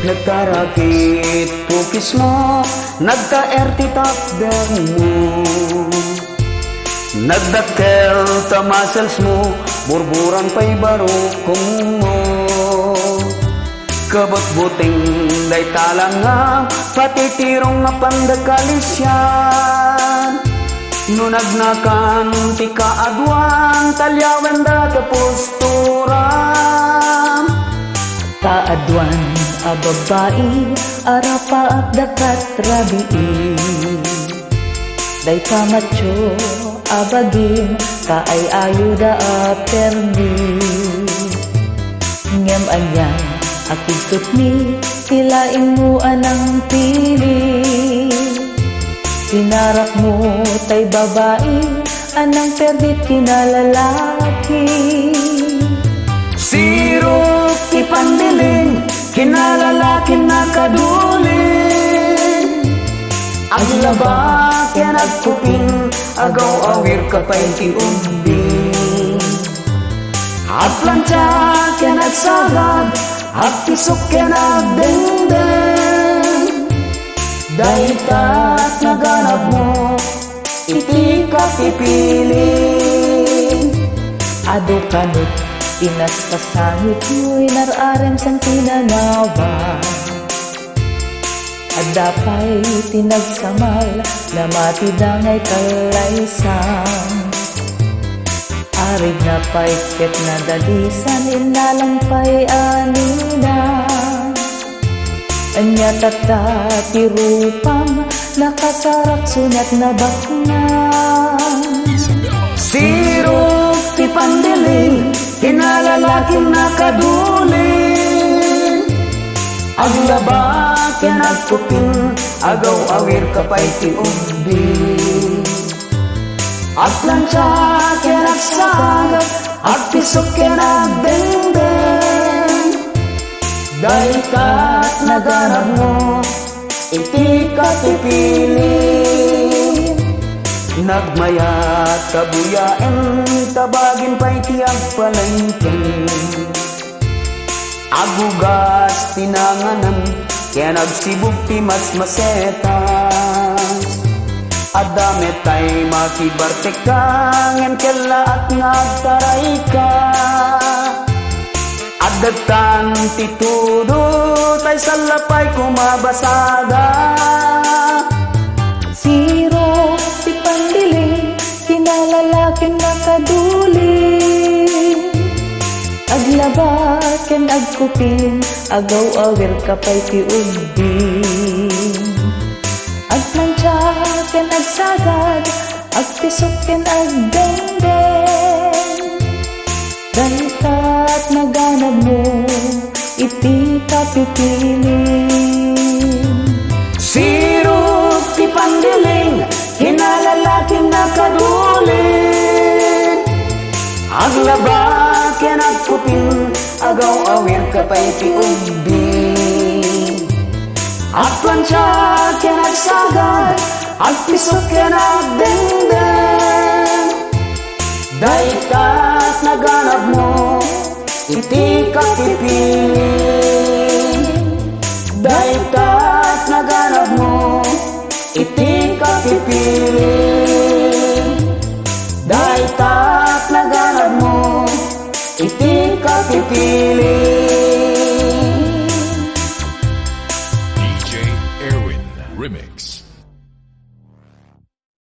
Nagkarakit pukis mo, nagka-erti takder mo, nagdakkel ta muscles mo, burburan pa'y barukong mo. Kabot-buting day talang nga, patitirong nga pandagkalisyan. Nunagnakan ti kaadwan, talyawan da ta posturan. Kaadwan a babae, arapa at dakat rabii. Day pamatyo abagim, kaay ayuda a perdi. Ngem anyan, akigtot mi, tilaing mo anang pili. Sinarak mo tay babae, anang perdit kinalalaki. Sirok ipandiling, kinalalaki na kadulin. Aglaba kaya nagpupin, agaw awir kapay ti umbing. At plancha kaya nagsagad, at pisok kaya nagdengdeng. Dahil ta't naganap mo, iti ka pipilin. Ado kanot, inas pasangit mo'y nararem sang tinanawa. At dapay tinagsamal, na matidangay kalaysang. Arig na paiket na dalisan, inalampay anina. Anya tata ti rupam, nakasarak sunat na baknang. Sirok ti pandiling, kinalalaking nakadulin. Aglaba kaya nagpupin, agaw awir kapay ti umbing. At plancha kaya nagsagat, at pisok kaya nagdengdeng. Dahil ka't naganap mo, iti ka pipili. Nagmayat kabuyain, tabagin pa'y tiyag palengke. Agugas tinanganan, kaya nagsibog ti mas masetas. Adame tay makibartek ka, ngem kela at ngagtaray ka. Adagtan ti tudo, tay salapay kumabasada. Siro ti pandiling, kinalalaking nakaduli. Aglaba ken agkupin, agaw awir kapay ti umbing. Agmantsa ken agsagad, agpisok ken agdengdeng. Dahil ka't naganap mo, iti ka pipilin. Sirok ti pandiling, kinalalaking nakadulin. Aglaba kaya nagpupin, agaw awir kapay ti umbing. At plancha kaya nagsagad, at pisok kaya nagdengdeng. Dahil ka't naganap mo, iti ka pipilin. Dahil ka't naganap mo, iti ka pipilin. Dahil ka't naganap mo, iti ka pipilin. DJ Erwin Remix.